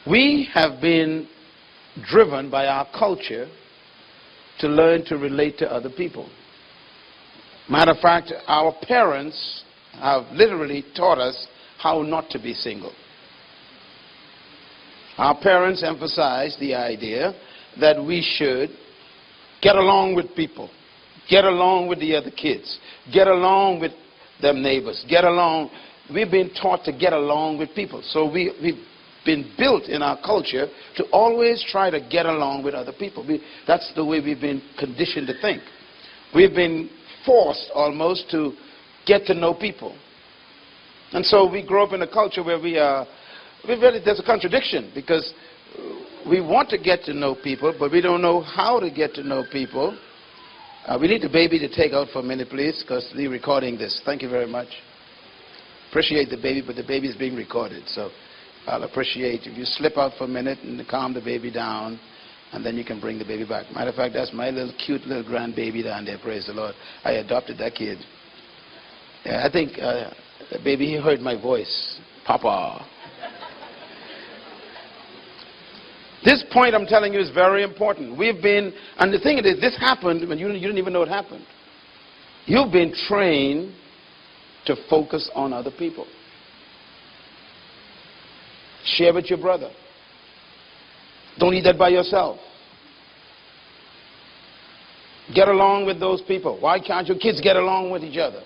We have been driven by our culture to learn to relate to other people. Matter of fact, our parents have literally taught us how not to be single. Our parents emphasized the idea that we should get along with people, get along with the other kids, get along with them neighbors, get along. We've been taught to get along with people. So we've been built in our culture to always try to get along with other people. That's the way we've been conditioned to think. We've been forced almost to get to know people. And so we grow up in a culture where there's a contradiction, because we want to get to know people, but we don't know how to get to know people. We need the baby to take out for a minute, please, because they're recording this. Thank you very much. Appreciate the baby, but the baby is being recorded, so I'll appreciate if you slip out for a minute and calm the baby down, and then you can bring the baby back. Matter of fact, that's my little cute little grandbaby down there, praise the Lord. I adopted that kid. Yeah, I think the baby, he heard my voice. Papa. This point I'm telling you is very important. And the thing is, this happened when you didn't even know it happened. You've been trained to focus on other people. Share with your brother. Don't eat that by yourself. Get along with those people. Why can't your kids get along with each other?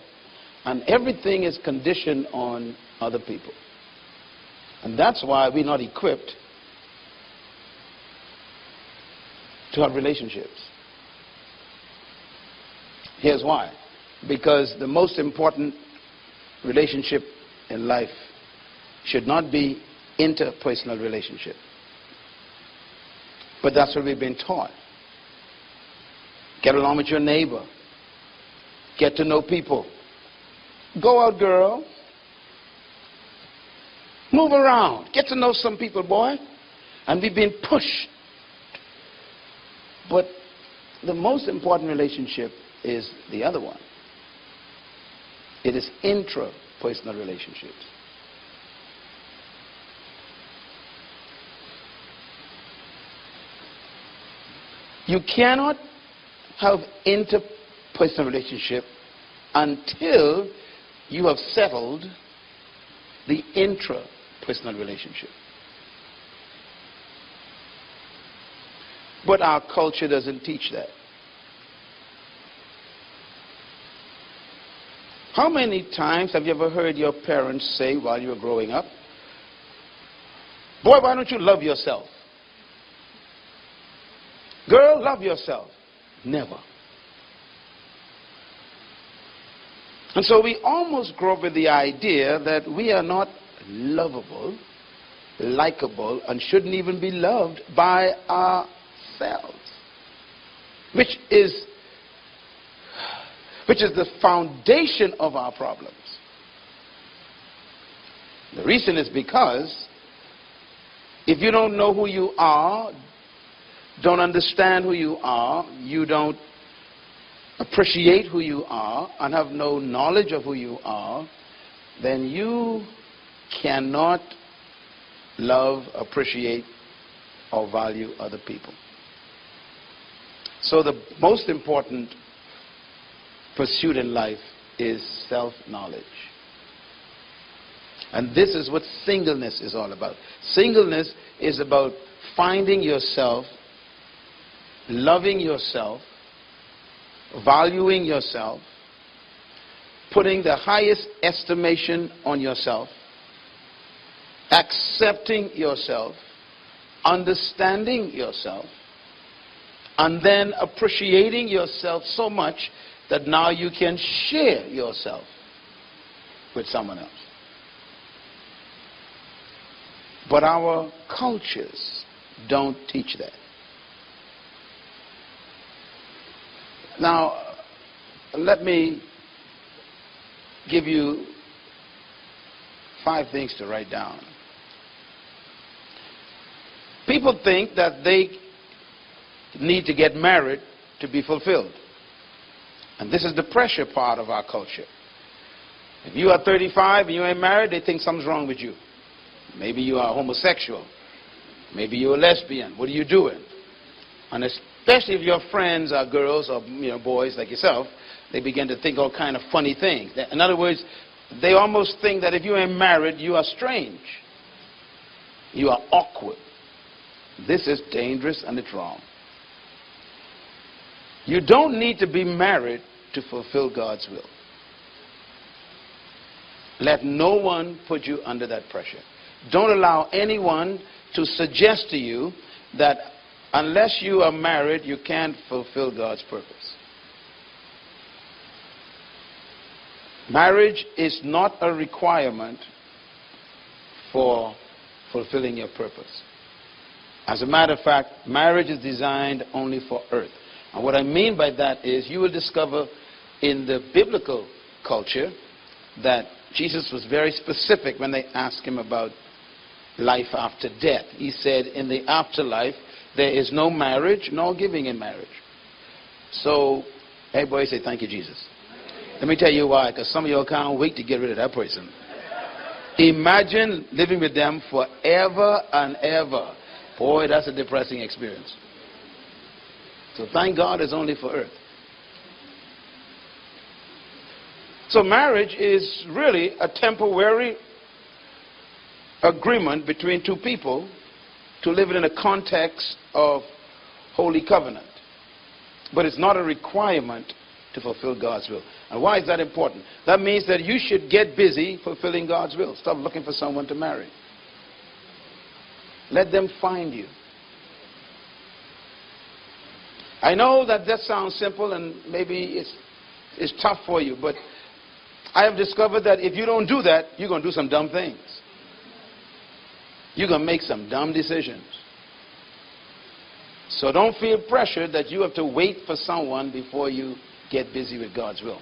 And everything is conditioned on other people. And that's why we're not equipped to have relationships. Here's why. Because the most important relationship in life should not be interpersonal relationship. But that's what we've been taught. Get along with your neighbor. Get to know people. Go out, girl. Move around. Get to know some people, boy. And we've been pushed. But the most important relationship is the other one. It is intrapersonal relationships. You cannot have interpersonal relationship until you have settled the intrapersonal relationship. But our culture doesn't teach that. How many times have you ever heard your parents say while you were growing up, boy, why don't you love yourself? Girl, love yourself. Never. And so we almost grow up with the idea that we are not lovable, likable, and shouldn't even be loved by ourselves, which is the foundation of our problems. The reason is because if you don't know who you are, don't understand who you are, you don't appreciate who you are, and have no knowledge of who you are, then you cannot love, appreciate, or value other people. So the most important pursuit in life is self-knowledge. And this is what singleness is all about. Singleness is about finding yourself, loving yourself, valuing yourself, putting the highest estimation on yourself, accepting yourself, understanding yourself, and then appreciating yourself so much that now you can share yourself with someone else. But our cultures don't teach that. Now, let me give you 5 things to write down. People think that they need to get married to be fulfilled. And this is the pressure part of our culture. If you are 35 and you ain't married, they think something's wrong with you. Maybe you are homosexual. Maybe you're a lesbian. What are you doing? And especially if your friends are girls or boys like yourself, they begin to think all kind of funny things. In other words, they almost think that if you ain't married, you are strange. You are awkward. This is dangerous and it's wrong. You don't need to be married to fulfill God's will. Let no one put you under that pressure. Don't allow anyone to suggest to you that unless you are married, you can't fulfill God's purpose. Marriage is not a requirement for fulfilling your purpose. As a matter of fact, marriage is designed only for earth. And what I mean by that is you will discover in the biblical culture that Jesus was very specific when they asked him about life after death. He said in the afterlife there is no marriage nor giving in marriage. So everybody say thank you, Jesus. Let me tell you why, because some of you can't wait to get rid of that person. Imagine living with them forever and ever. Boy, that's a depressing experience. So thank God it's only for earth. So marriage is really a temporary agreement between two people to live in a context of holy covenant. But it's not a requirement to fulfill God's will. And why is that important? That means that you should get busy fulfilling God's will. Stop looking for someone to marry. Let them find you. I know that sounds simple and maybe it's tough for you, but I have discovered that if you don't do that, you're going to do some dumb things. You're going to make some dumb decisions. So don't feel pressured that you have to wait for someone before you get busy with God's will.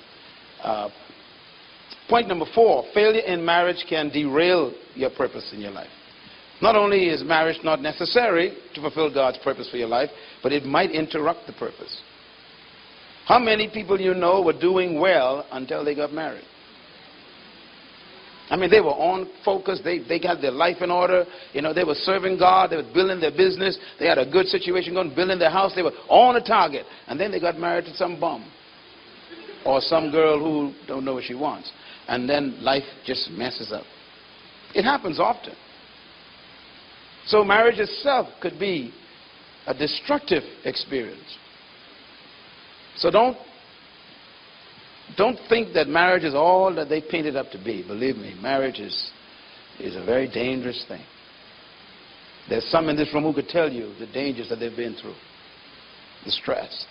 Point number 4, failure in marriage can derail your purpose in your life. Not only is marriage not necessary to fulfill God's purpose for your life, but it might interrupt the purpose. How many people you know were doing well until they got married? I mean, they were on focus. They got their life in order. They were serving God. They were building their business. They had a good situation going, building their house. They were on a target. And then they got married to some bum or some girl who don't know what she wants. And then life just messes up. It happens often. So marriage itself could be a destructive experience. So don't think that marriage is all that they paint it up to be. Believe me, marriage is a very dangerous thing. There's some in this room who could tell you the dangers that they've been through, the stress.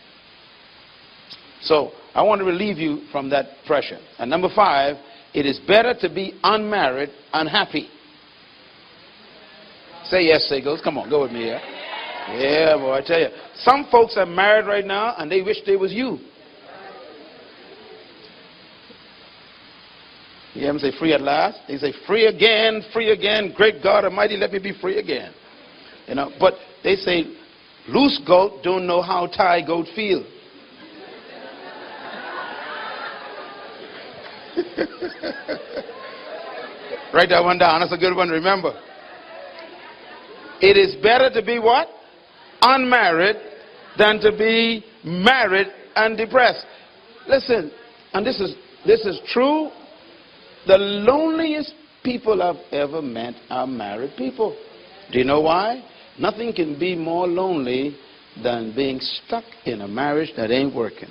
So I want to relieve you from that pressure. And number 5, it is better to be unmarried and happy. Say yes, Seagulls. Come on, go with me here. Yeah, boy, I tell you. Some folks are married right now and they wish they was you. You hear them say free at last? They say free again, great God Almighty, let me be free again. But they say loose goat don't know how tie goat feel. Write that one down. That's a good one to remember. It is better to be what? Unmarried than to be married and depressed. Listen, and this is true. The loneliest people I've ever met are married people. Do you know why? Nothing can be more lonely than being stuck in a marriage that ain't working.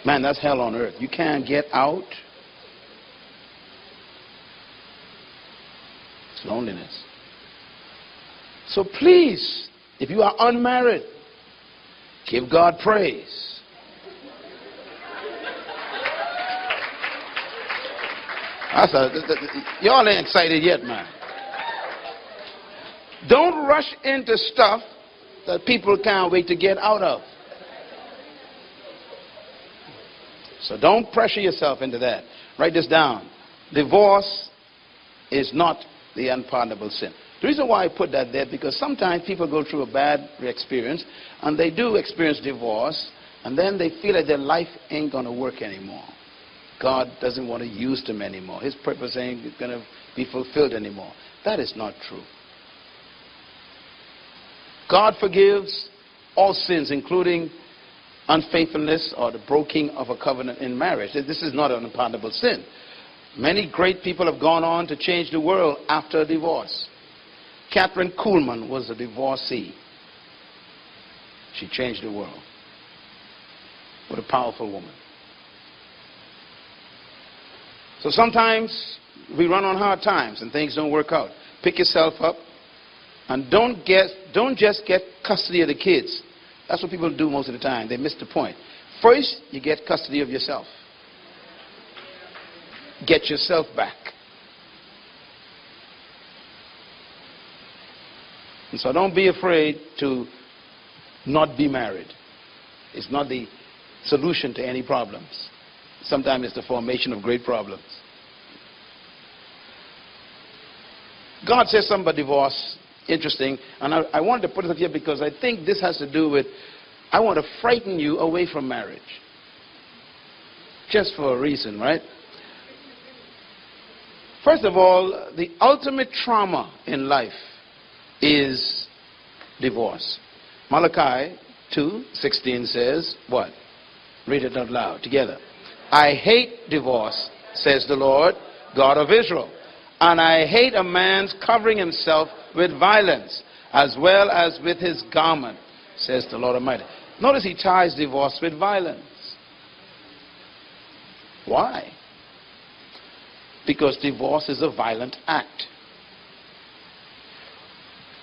Man, that's hell on earth. You can't get out. It's loneliness. So please, if you are unmarried, give God praise. Y'all ain't excited yet, man. Don't rush into stuff that people can't wait to get out of. So don't pressure yourself into that. Write this down. Divorce is not the unpardonable sin. The reason why I put that there, because sometimes people go through a bad experience and they do experience divorce and then they feel like their life ain't going to work anymore. God doesn't want to use them anymore. His purpose ain't going to be fulfilled anymore. That is not true. God forgives all sins, including unfaithfulness or the breaking of a covenant in marriage. This is not an unpardonable sin. Many great people have gone on to change the world after a divorce. Catherine Kuhlman was a divorcee. She changed the world. What a powerful woman. So sometimes we run on hard times and things don't work out. Pick yourself up and don't just get custody of the kids. That's what people do most of the time. They miss the point. First, you get custody of yourself. Get yourself back. And so don't be afraid to not be married. It's not the solution to any problems. Sometimes it's the formation of great problems. God says something about divorce. Interesting. And I wanted to put it up here because I think this has to do with, I want to frighten you away from marriage. Just for a reason, right? First of all, the ultimate trauma in life is divorce. Malachi 2:16 says, what? Read it out loud together. I hate divorce, says the Lord, God of Israel. And I hate a man's covering himself with violence, as well as with his garment, says the Lord Almighty. Notice he ties divorce with violence. Why? Because divorce is a violent act.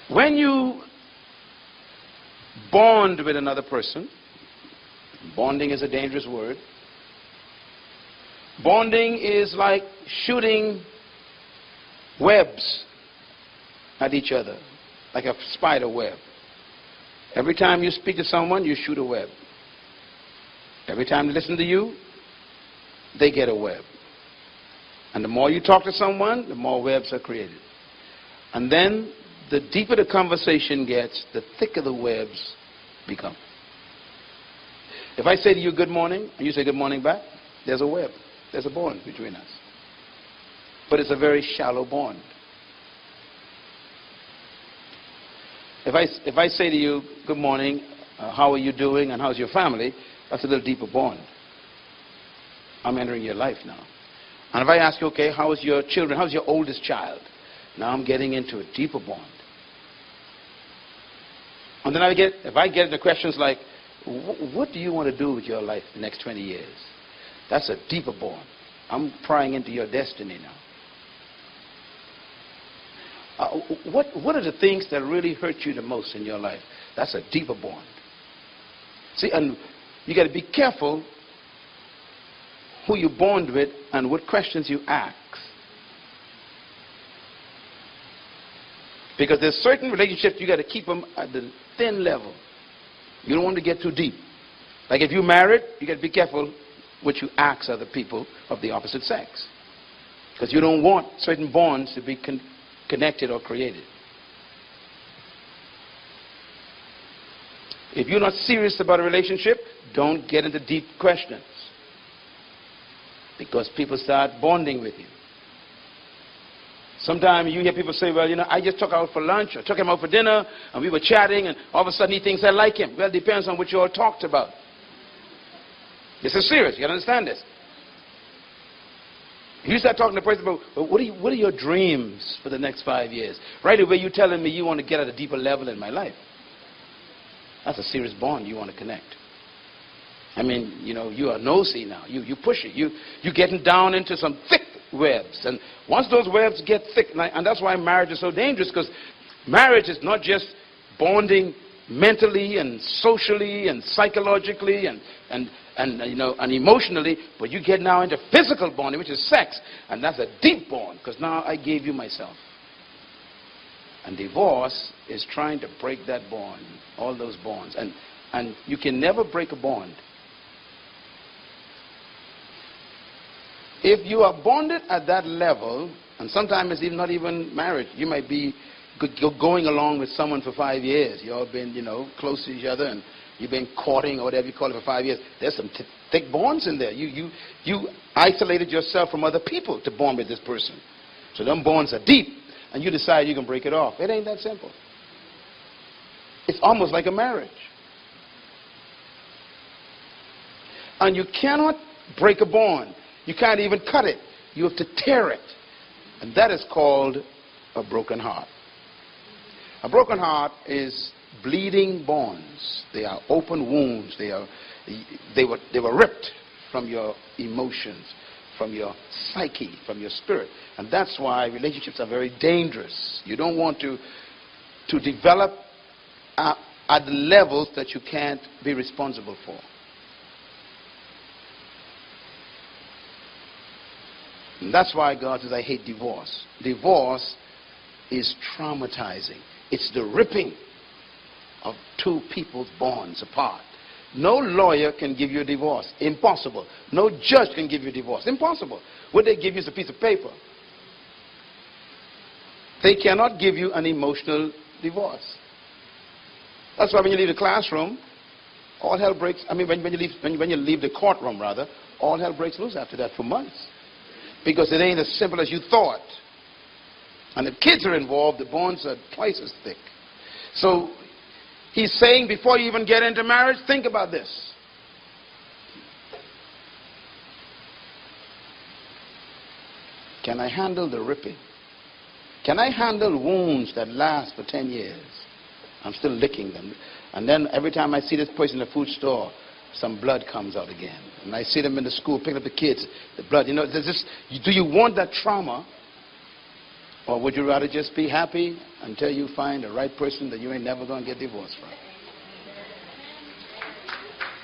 When you bond with another person, bonding is a dangerous word. Bonding is like shooting webs at each other, like a spider web. Every time you speak to someone, you shoot a web. Every time they listen to you, they get a web. And the more you talk to someone, the more webs are created. And then the deeper the conversation gets, the thicker the webs become. If I say to you good morning, and you say good morning back, there's a web. There's a bond between us. But it's a very shallow bond. If I say to you, good morning, how are you doing, and how's your family, that's a little deeper bond. I'm entering your life now. And if I ask you, okay, how is your children, how's your oldest child? Now I'm getting into a deeper bond. And then if I get into questions like, what do you want to do with your life the next 20 years? That's a deeper bond. I'm prying into your destiny now. What are the things that really hurt you the most in your life? That's a deeper bond. See, and you got to be careful who you bond with and what questions you ask. Because there's certain relationships you got to keep them at the thin level. You don't want to get too deep. Like if you're married, you got to be careful what you ask other people of the opposite sex. Because you don't want certain bonds to be connected or created. If you're not serious about a relationship, don't get into deep questions. Because people start bonding with you. Sometimes you hear people say, well, you know, I just took out for lunch or took him out for dinner and we were chatting and all of a sudden he thinks I like him. Well, it depends on what you all talked about. This is serious. You got to understand this. You start talking to a person about, well, what are your dreams for the next 5 years? Right away you're telling me you want to get at a deeper level in my life. That's a serious bond you want to connect. I mean, you know, you are nosy now. You push it. You're getting down into some thick webs. And once those webs get thick, and that's why marriage is so dangerous, because marriage is not just bonding mentally and socially and psychologically and you know, and emotionally, but you get now into physical bonding, which is sex. And that's a deep bond, because now I gave you myself. And divorce is trying to break that bond, all those bonds. And you can never break a bond. If you are bonded at that level, and sometimes it's even not even marriage, you might be going along with someone for 5 years. You all been, you know, close to each other, and you've been courting or whatever you call it for 5 years. There's some thick bonds in there. You isolated yourself from other people to bond with this person. So them bonds are deep, and you decide you can break it off. It ain't that simple. It's almost like a marriage. And you cannot break a bond. You can't even cut it. You have to tear it. And that is called a broken heart. A broken heart is bleeding bonds. They are open wounds. They were ripped from your emotions, from your psyche, from your spirit. And that's why relationships are very dangerous. You don't want to develop at the levels that you can't be responsible for. And that's why God says, I hate divorce. Divorce is traumatizing. It's the ripping of two people's bonds apart. No lawyer can give you a divorce. Impossible. No judge can give you a divorce. Impossible. What they give you is a piece of paper. They cannot give you an emotional divorce. That's why when you leave the classroom, all hell breaks. I mean, when you leave the courtroom, rather, all hell breaks loose after that for months. Because it ain't as simple as you thought. And if kids are involved, the bonds are twice as thick. So he's saying, before you even get into marriage, think about this. Can I handle the ripping? Can I handle wounds that last for 10 years? I'm still licking them. And then every time I see this person in the food store, some blood comes out again. And I see them in the school picking up the kids, the blood. You know, do you want that trauma? Or would you rather just be happy until you find the right person that you ain't never going to get divorced from?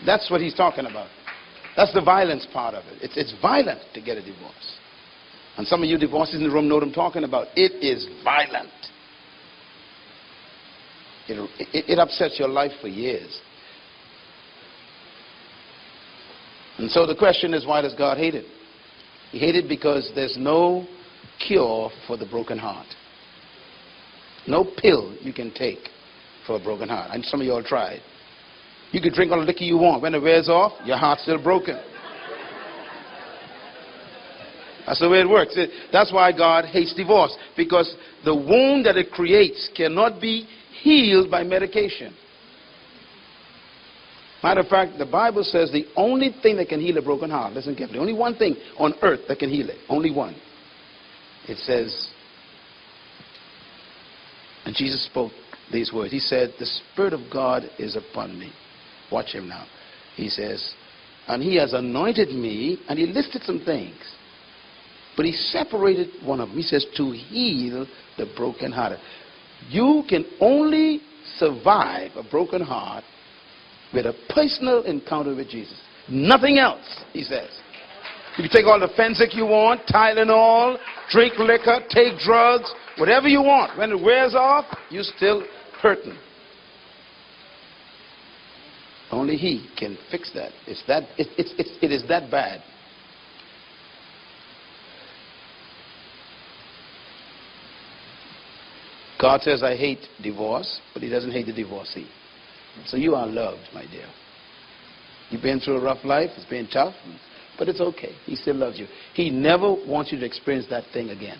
That's what he's talking about. That's the violence part of it. It's violent to get a divorce. And some of you divorcees in the room know what I'm talking about. It is violent. It upsets your life for years. And so the question is, why does God hate it? He hates it because there's no cure for the broken heart. No pill you can take for a broken heart. And some of you all tried. You can drink all the liquor you want. When it wears off, your heart's still broken. That's the way it works. That's why God hates divorce. Because the wound that it creates cannot be healed by medication. Matter of fact, the Bible says the only thing that can heal a broken heart, listen carefully, only one thing on earth that can heal it. Only one. It says, and Jesus spoke these words. He said, the Spirit of God is upon me. Watch him now. He says, and he has anointed me, and he listed some things. But he separated one of them. He says, to heal the brokenhearted. You can only survive a broken heart with a personal encounter with Jesus. Nothing else, he says. You can take all the Fensic you want, Tylenol, drink liquor, take drugs, whatever you want. When it wears off, you're still hurting. Only he can fix that. It is that bad. God says, I hate divorce, but he doesn't hate the divorcee. So you are loved, my dear. You've been through a rough life. It's been tough. But it's okay. He still loves you. He never wants you to experience that thing again.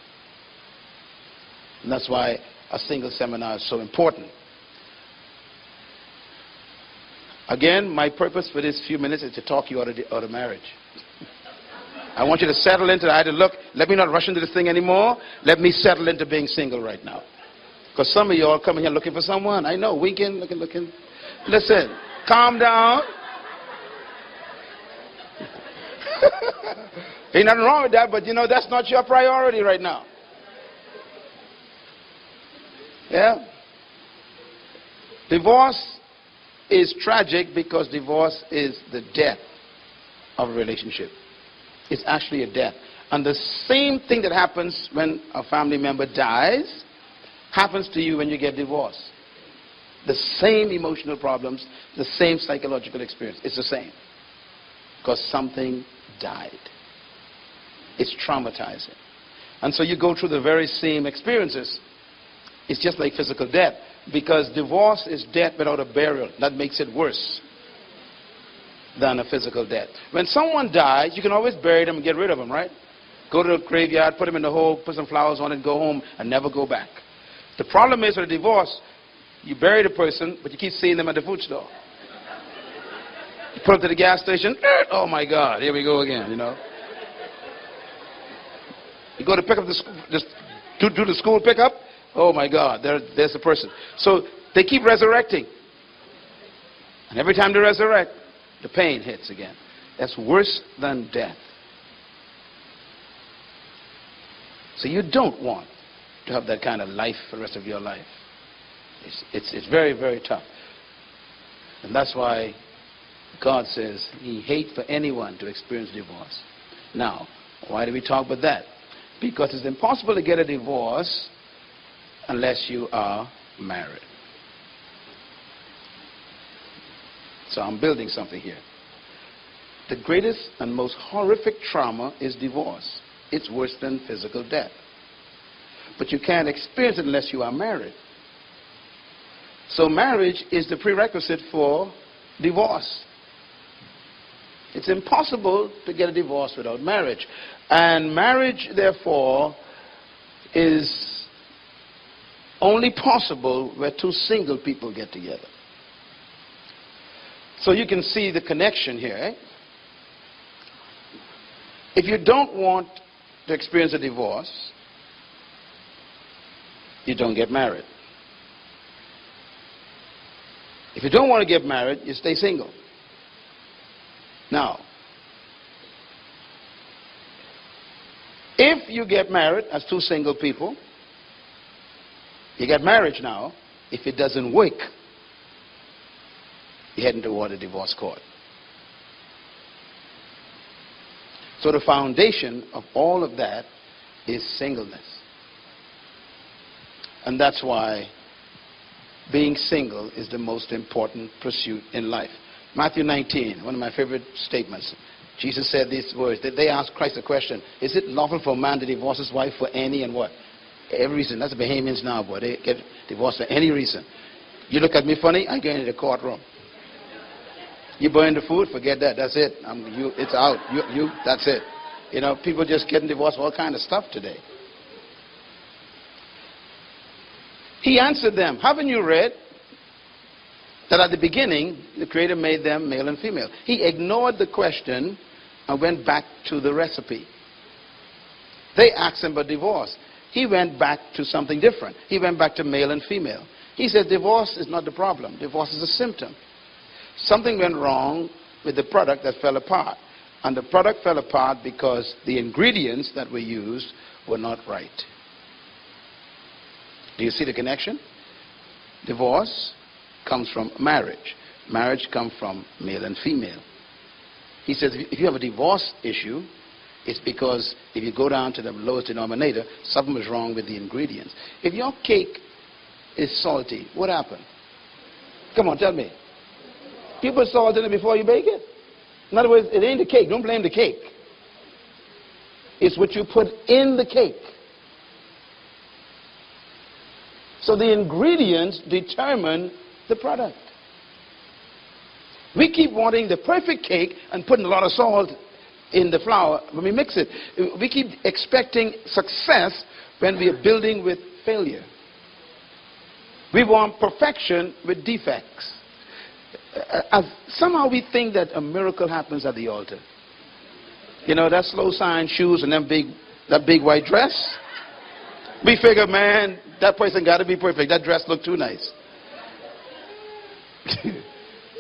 And that's why a single seminar is so important. Again, my purpose for this few minutes is to talk you out of marriage. I want you to settle into the idea, look, let me not rush into this thing anymore. Let me settle into being single right now. Because some of you all coming here looking for someone. I know, weekend, looking. Listen, calm down. Ain't nothing wrong with that, but you know, that's not your priority right now. Yeah? Divorce is tragic because divorce is the death of a relationship. It's actually a death. And the same thing that happens when a family member dies happens to you when you get divorced. The same emotional problems, the same psychological experience. It's the same. Because something died. It's traumatizing. And so you go through the very same experiences. It's just like physical death. Because divorce is death without a burial. That makes it worse than a physical death. When someone dies, you can always bury them and get rid of them, right? Go to the graveyard, put them in the hole, put some flowers on it, go home, and never go back. The problem is with a divorce, You bury the person, but you keep seeing them at the food store. You put them to the gas station. Oh my God, here we go again, you know. You go to pick up the school, just do the school pickup. Oh my God, there's the person. So they keep resurrecting. And every time they resurrect, the pain hits again. That's worse than death. So you don't want to have that kind of life for the rest of your life. It's very, very tough. And that's why God says he hates for anyone to experience divorce. Now, why do we talk about that? Because it's impossible to get a divorce unless you are married. So I'm building something here. The greatest and most horrific trauma is divorce. It's worse than physical death. But you can't experience it unless you are married. So marriage is the prerequisite for divorce. It's impossible to get a divorce without marriage. And marriage, therefore, is only possible where two single people get together. So you can see the connection here. Eh? If you don't want to experience a divorce, you don't get married. If you don't want to get married, you stay single. Now, if you get married as two single people, you get marriage now. If it doesn't work, you're heading toward a divorce court. So the foundation of all of that is singleness. And that's why being single is the most important pursuit in life. Matthew 19, one of my favorite statements. Jesus said these words. They asked Christ a question. Is it lawful for a man to divorce his wife for any and what? Every reason. That's the Bahamians now, boy. They get divorced for any reason. You look at me funny, I go into the courtroom. You burn the food, forget that. That's it. It's out. That's it. You know, people just getting divorced for all kind of stuff today. He answered them, haven't you read that at the beginning, the Creator made them male and female? He ignored the question and went back to the recipe. They asked him about divorce. He went back to something different. He went back to male and female. He said divorce is not the problem. Divorce is a symptom. Something went wrong with the product that fell apart. And the product fell apart because the ingredients that were used were not right. Do you see the connection? Divorce comes from marriage. Marriage comes from male and female. He says if you have a divorce issue, it's because if you go down to the lowest denominator, something was wrong with the ingredients. If your cake is salty, what happened? Come on, tell me. You put salt in it before you bake it. In other words, it ain't the cake. Don't blame the cake. It's what you put in the cake. So the ingredients determine the product. We keep wanting the perfect cake and putting a lot of salt in the flour when we mix it. We keep expecting success when we are building with failure. We want perfection with defects. Somehow we think that a miracle happens at the altar. You know, that slow sign shoes and that big white dress. We figure, man, that person got to be perfect. That dress looked too nice.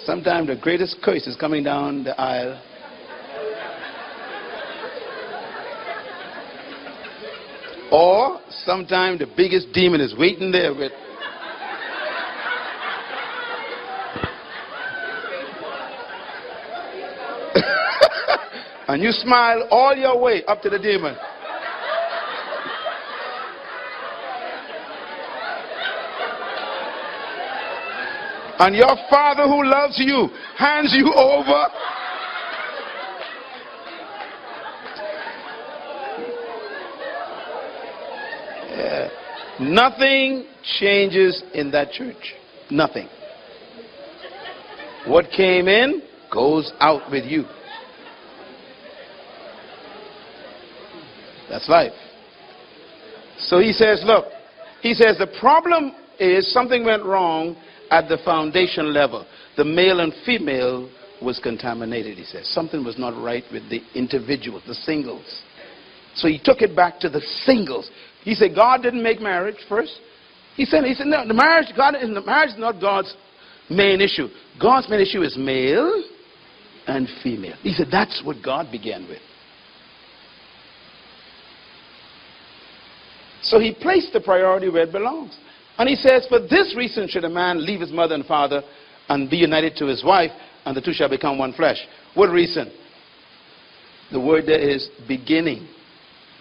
Sometimes the greatest curse is coming down the aisle. Or sometimes the biggest demon is waiting there with... And you smile all your way up to the demon. And your Father who loves you hands you over. Yeah. Nothing changes in that church. Nothing. What came in goes out with you. That's life. So he says, look, he says the problem is something went wrong at the foundation level. The male and female was contaminated, he says. Something was not right with the individuals, the singles. So he took it back to the singles. He said God didn't make marriage first. He said no, marriage is not God's main issue. God's main issue is male and female. He said that's what God began with. So he placed the priority where it belongs. And he says, for this reason should a man leave his mother and father and be united to his wife, and the two shall become one flesh. What reason? The word there is beginning,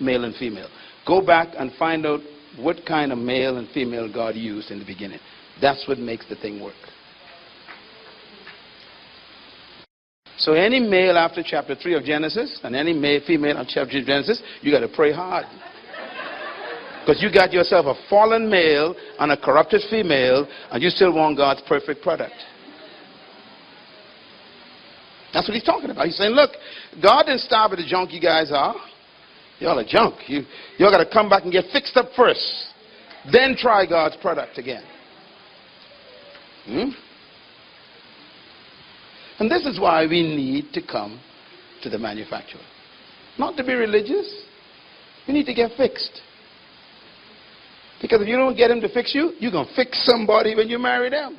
male and female. Go back and find out what kind of male and female God used in the beginning. That's what makes the thing work. So any male after chapter 3 of Genesis and any female after chapter 3 of Genesis, you got to pray hard. Because you got yourself a fallen male and a corrupted female, and you still want God's perfect product. That's what he's talking about. He's saying, look, God didn't start with the junk you guys are. Y'all are junk. Y'all got to come back and get fixed up first. Then try God's product again. And this is why we need to come to the manufacturer. Not to be religious. You need to get fixed. Because if you don't get him to fix you, you're going to fix somebody when you marry them.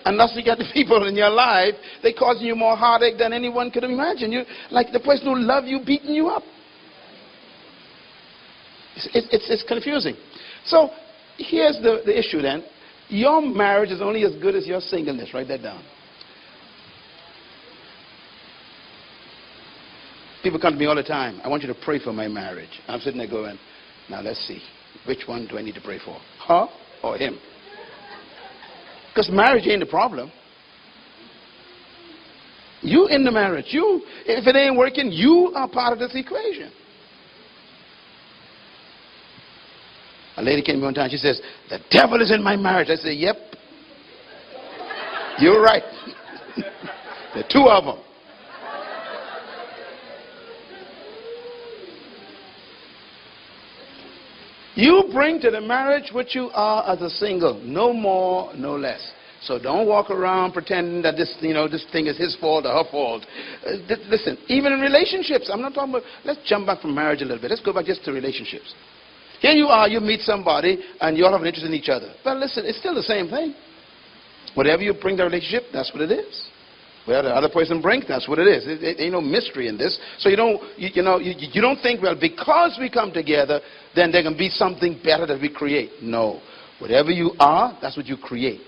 Unless you get the people in your life, they're causing you more heartache than anyone could imagine. You, like the person who loves you beating you up. It's confusing. So here's the issue then. Your marriage is only as good as your singleness. Write that down. People come to me all the time. I want you to pray for my marriage. I'm sitting there going, now let's see. Which one do I need to pray for? Her or him? Because marriage ain't the problem. You in the marriage. If it ain't working, you are part of this equation. A lady came to me one time. She says, the devil is in my marriage. I said, yep. You're right. There are two of them. You bring to the marriage what you are as a single. No more, no less. So don't walk around pretending that this thing is his fault or her fault. Listen, even in relationships, I'm not talking about, let's jump back from marriage a little bit. Let's go back just to relationships. Here you are, you meet somebody, and you all have an interest in each other. But listen, it's still the same thing. Whatever you bring to the relationship, that's what it is. Whatever the other person brings, that's what it is. There ain't no mystery in this. So you don't think, well, because we come together, then there can be something better that we create. No. Whatever you are, that's what you create.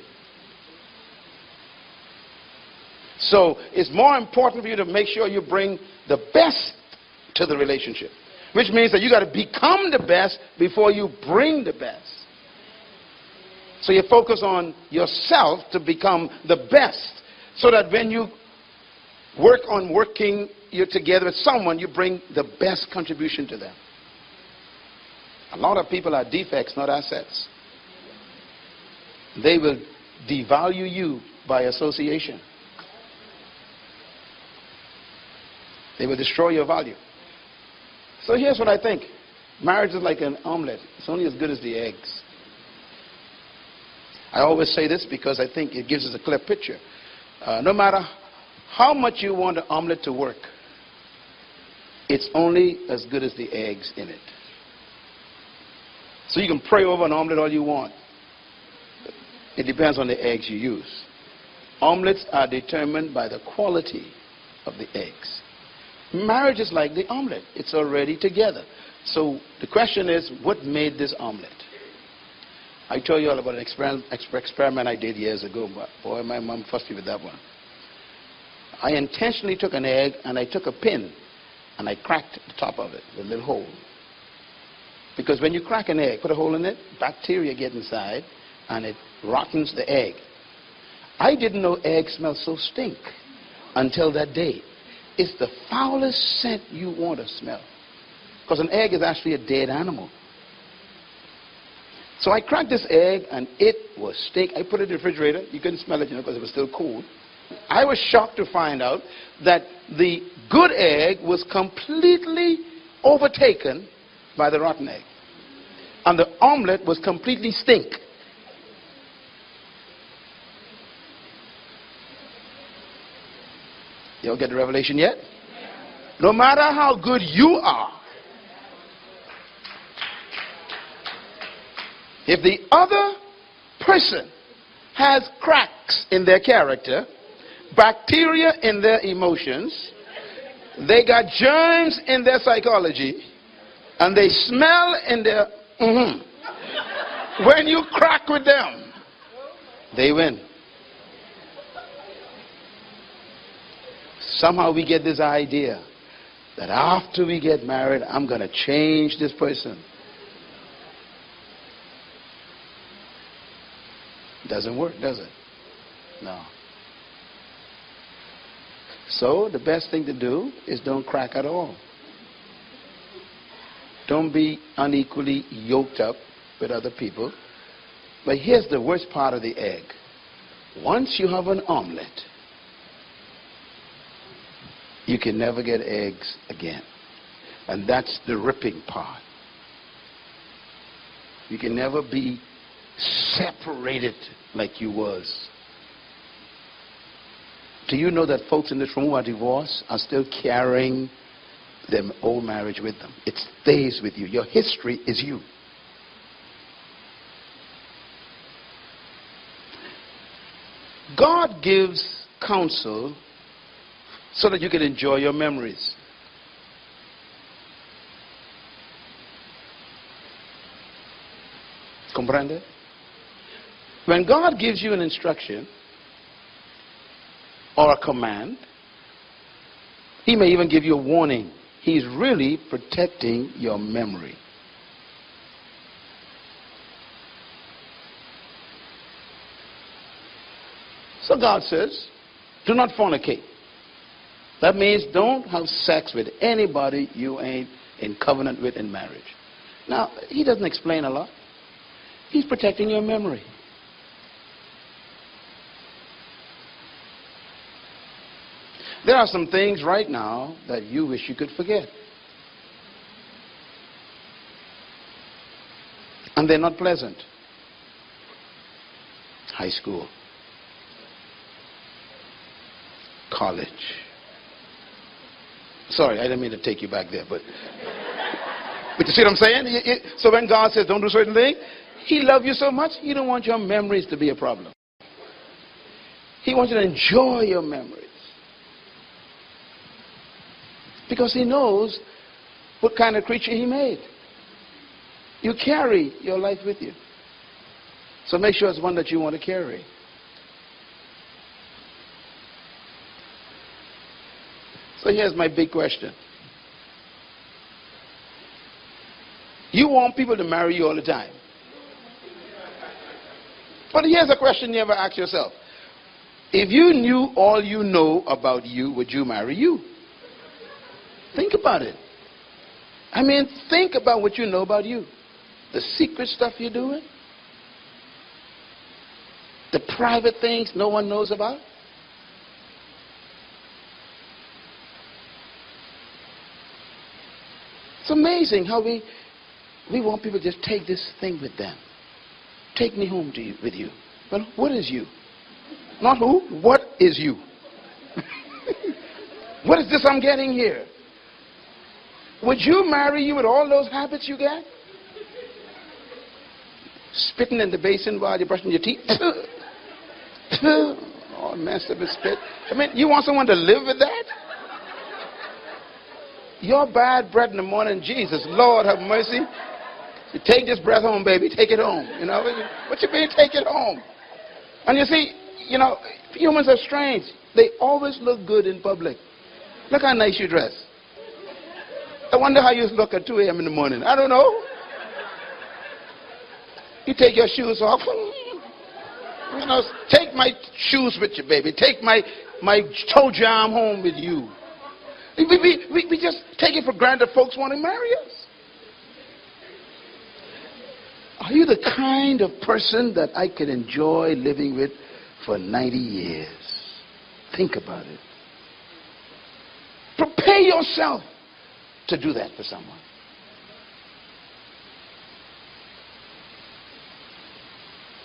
So it's more important for you to make sure you bring the best to the relationship. Which means that you got to become the best before you bring the best. So you focus on yourself to become the best. So that when you work on you're together with someone, you bring the best contribution to them. A lot of people are defects, not assets. They will devalue you by association. They will destroy your value. So here's what I think. Marriage is like an omelet. It's only as good as the eggs. I always say this because I think it gives us a clear picture. No matter how much you want the omelet to work, it's only as good as the eggs in it. So you can pray over an omelet all you want. It depends on the eggs you use. Omelets are determined by the quality of the eggs. Marriage is like the omelet. It's already together. So the question is, what made this omelet? I told you all about an experiment I did years ago, but boy, my mom fussed me with that one. I intentionally took an egg and I took a pin and I cracked the top of it with a little hole. Because when you crack an egg, put a hole in it, bacteria get inside and it rottens the egg. I didn't know eggs smell so stink until that day. It's the foulest scent you want to smell. Because an egg is actually a dead animal. So I cracked this egg and it was stink. I put it in the refrigerator. You couldn't smell it, because it was still cool. I was shocked to find out that the good egg was completely overtaken by the rotten egg. And the omelet was completely stink. You don't get the revelation yet? No matter how good you are, if the other person has cracks in their character, bacteria in their emotions, they got germs in their psychology, and they smell in their when you crack with them, they win. Somehow we get this idea that after we get married, I'm going to change this person. Doesn't work, does it? No. So the best thing to do is don't crack at all. Don't be unequally yoked up with other people. But here's the worst part of the egg. Once you have an omelet, you can never get eggs again. And that's the ripping part. You can never be separated like you was. Do you know that folks in this room who are divorced are still carrying their old marriage with them? It stays with you. Your history is you. God gives counsel so that you can enjoy your memories. Comprende? When God gives you an instruction or a command, he may even give you a warning. He's really protecting your memory. So God says, do not fornicate. That means don't have sex with anybody you ain't in covenant with in marriage. Now, he doesn't explain a lot. He's protecting your memory. There are some things right now that you wish you could forget. And they're not pleasant. High school. College. Sorry, I didn't mean to take you back there, but you see what I'm saying? So when God says don't do certain things, he loves you so much, he don't want your memories to be a problem. He wants you to enjoy your memories. Because he knows what kind of creature he made. You carry your life with you. So make sure it's one that you want to carry. So here's my big question. You want people to marry you all the time. But here's a question you ever ask yourself. If you knew all you know about you, would you marry you? Think about it. I mean, think about what you know about you. The secret stuff you're doing. The private things no one knows about. It's amazing how we want people to just take this thing with them. Take me home to you, with you. Well, what is you? Not who, what is you? What is this I'm getting here? Would you marry you with all those habits you get? Spitting in the basin while you're brushing your teeth? All messed up with spit. I mean, you want someone to live with that? Your bad breath in the morning, Jesus, Lord have mercy. You take this breath home, baby. Take it home. You know, what you mean, take it home? And you see, you know, humans are strange. They always look good in public. Look how nice you dress. I wonder how you look at 2 a.m. in the morning. I don't know. You take your shoes off. You know, take my shoes with you, baby. Take my toe jam home with you. We just take it for granted folks want to marry us. Are you the kind of person that I could enjoy living with for 90 years? Think about it. Prepare yourself to do that for someone.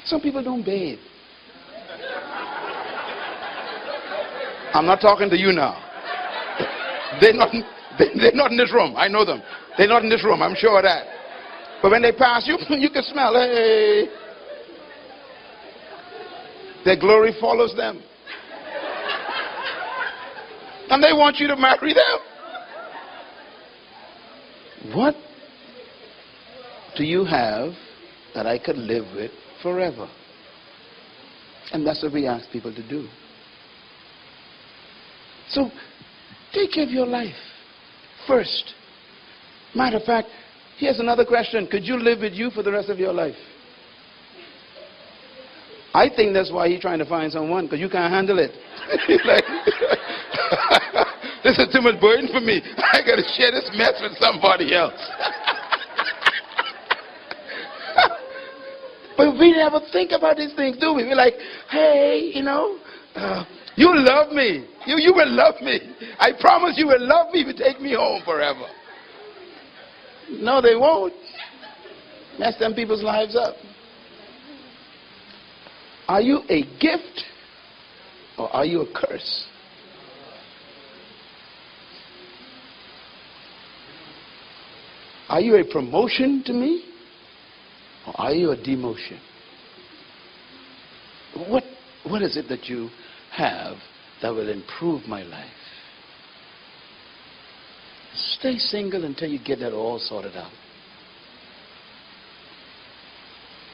Some people don't bathe. I'm not talking to you now. They're not, they're not in this room. I know them. They're not in this room. I'm sure of that. But when they pass you, you can smell, hey. Their glory follows them. And they want you to marry them. What do you have that I could live with forever? And that's what we ask people to do. So, take care of your life first. Matter of fact, here's another question. Could you live with you for the rest of your life? I think that's why he's trying to find someone, because you can't handle it. Like, this is too much burden for me. I got to share this mess with somebody else. But we never think about these things, do we? We're like, hey, you know, you love me. You will love me. I promise you will love me if you take me home forever. No, they won't. Mess them people's lives up. Are you a gift or are you a curse? Are you a promotion to me or are you a demotion? What is it that you have that will improve my life? Stay single until you get that all sorted out.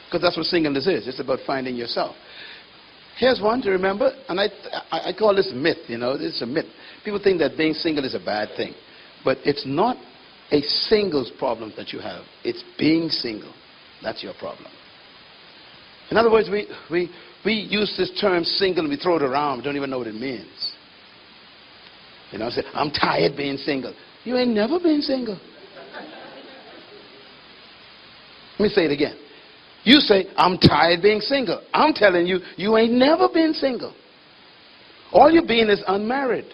Because that's what singleness is. It's about finding yourself. Here's one to remember, and I call this myth, you know. This is a myth. People think that being single is a bad thing. But it's not a singles problem that you have. It's being single. That's your problem. In other words, we use this term single and we throw it around. We don't even know what it means. You know, say, I'm tired being single. You ain't never been single. Let me say it again. You say, I'm tired being single. I'm telling you, you ain't never been single. All you're being is unmarried.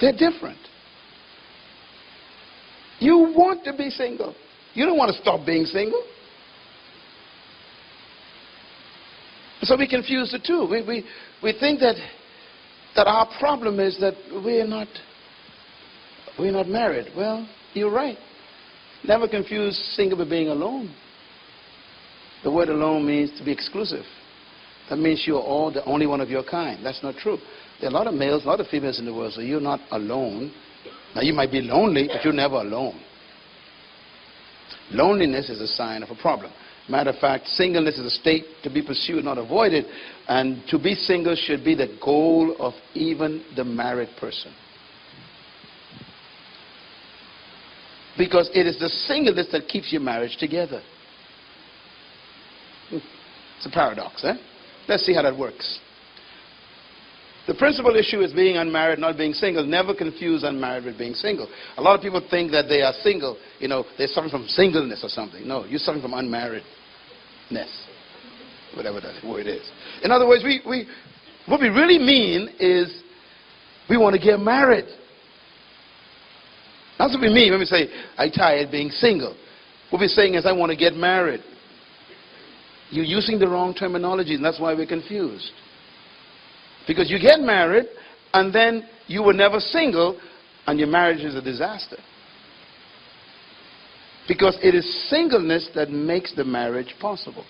They're different. You want to be single. You don't want to stop being single. So we confuse the two. We think that our problem is that we're not married. Well, you're right. Never confuse single with being alone. The word alone means to be exclusive. That means you're all the only one of your kind. That's not true. There are a lot of males, a lot of females in the world, so you're not alone. Now, you might be lonely, but you're never alone. Loneliness is a sign of a problem. Matter of fact, singleness is a state to be pursued, not avoided. And to be single should be the goal of even the married person. Because it is the singleness that keeps your marriage together. It's a paradox, eh? Let's see how that works. The principal issue is being unmarried, not being single. Never confuse unmarried with being single. A lot of people think that they are single, you know, they're suffering from singleness or something. No, you're suffering from unmarriedness. Whatever that word is. In other words, what we really mean is we want to get married. That's what we mean when we say, I'm tired being single. What we're saying is, I want to get married. You're using the wrong terminology, and that's why we're confused. Because you get married, and then you were never single, and your marriage is a disaster. Because it is singleness that makes the marriage possible.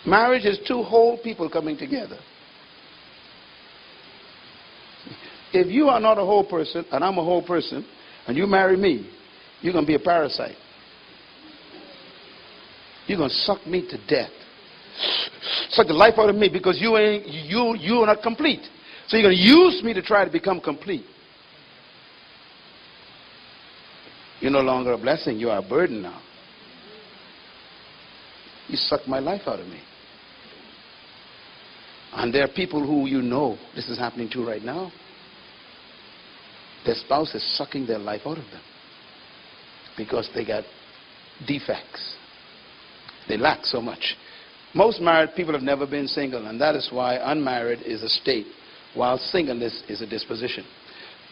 Marriage is two whole people coming together. If you are not a whole person, and I'm a whole person, and you marry me, you're going to be a parasite. You're going to suck me to death. Suck the life out of me because you are not complete. So you're going to use me to try to become complete. You're no longer a blessing. You are a burden now. You suck my life out of me. And there are people who you know this is happening to right now. Their spouse is sucking their life out of them because they got defects. They lack so much. Most married people have never been single, and that is why unmarried is a state, while singleness is a disposition.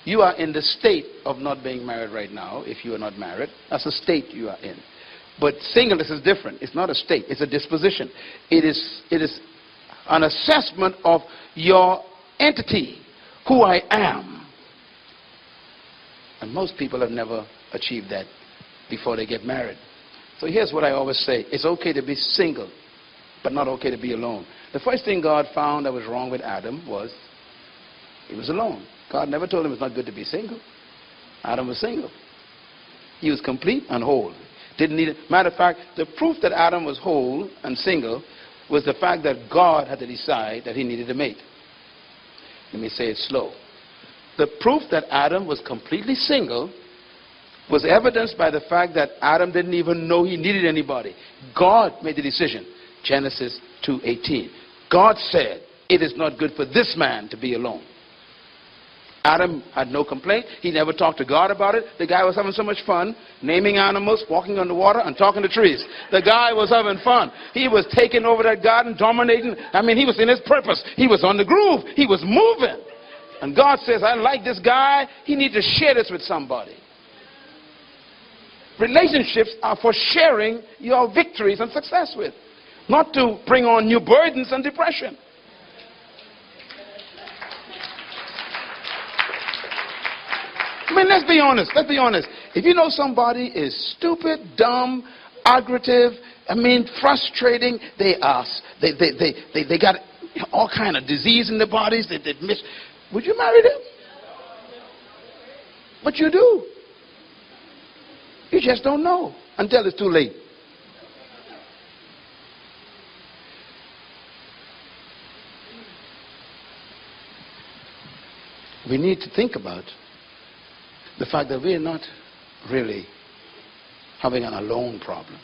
You are in the state of not being married right now, if you are not married. That's a state you are in. But singleness is different. It's not a state. It's a disposition. It is an assessment of your entity, who I am. And most people have never achieved that before they get married. So here's what I always say. It's okay to be single, but not okay to be alone. The first thing God found that was wrong with Adam was he was alone. God never told him it's not good to be single. Adam was single. He was complete and whole. Didn't need it. Matter of fact, the proof that Adam was whole and single was the fact that God had to decide that he needed a mate. Let me say it slow. The proof that Adam was completely single was evidenced by the fact that Adam didn't even know he needed anybody. God made the decision. Genesis 2:18. God said, it is not good for this man to be alone. Adam had no complaint. He never talked to God about it. The guy was having so much fun, naming animals, walking on the water, and talking to trees. The guy was having fun. He was taking over that garden, dominating. I mean, he was in his purpose. He was on the groove. He was moving. And God says, I like this guy. He needs to share this with somebody. Relationships are for sharing your victories and success with, not to bring on new burdens and depression. I mean, let's be honest. Let's be honest. If you know somebody is stupid, dumb, aggravative, I mean, frustrating, they got all kind of disease in their bodies. Would you marry them? But you do. You just don't know until it's too late. We need to think about the fact that we're not really having an alone problem.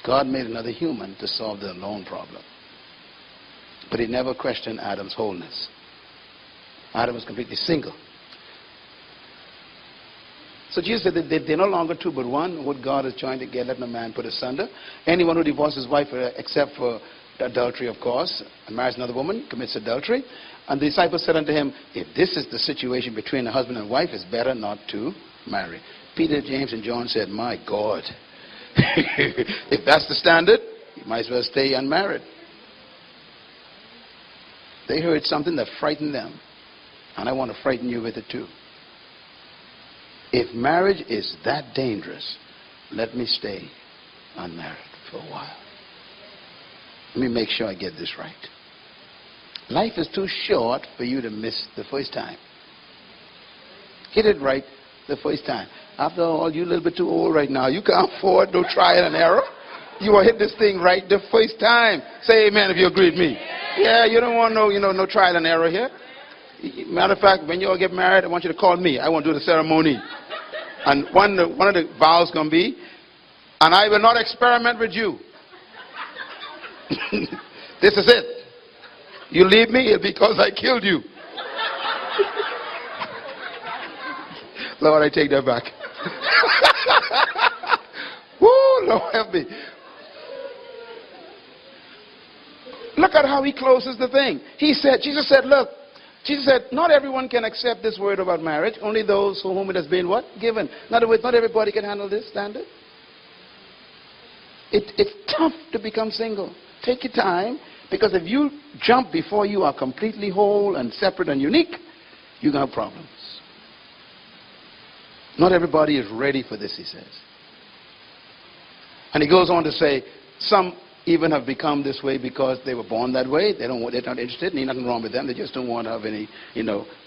God made another human to solve the alone problem. But he never questioned Adam's wholeness. Adam was completely single. So Jesus said that they're no longer two but one. What God is joined together, let no man put asunder. Anyone who divorces his wife, except for adultery, of course, and marries another woman, commits adultery. And the disciples said unto him, if this is the situation between a husband and wife, it's better not to marry. Peter, James, and John said, my God, if that's the standard, you might as well stay unmarried. They heard something that frightened them. And I want to frighten you with it too. If marriage is that dangerous, let me stay unmarried for a while. Let me make sure I get this right. Life is too short for you to miss the first time. Get it right the first time. After all, you're a little bit too old right now. You can't afford no trial and error. You will hit this thing right the first time. Say amen if you agree with me. Yeah, you don't want no trial and error here. Matter of fact, when you all get married, I want you to call me. I want to do the ceremony. And one of the vows going to be, and I will not experiment with you. This is it. You leave me, it's because I killed you. Lord, I take that back. Woo, Lord help me. Look at how he closes the thing. Jesus said, not everyone can accept this word about marriage. Only those for whom it has been what? Given. In other words, not everybody can handle this standard. It's tough to become single. Take your time, because if you jump before you are completely whole and separate and unique, you're going to have problems. Not everybody is ready for this, he says. And he goes on to say, some even have become this way because they were born that way. They're not interested, and there's nothing wrong with them. They just don't want to have any,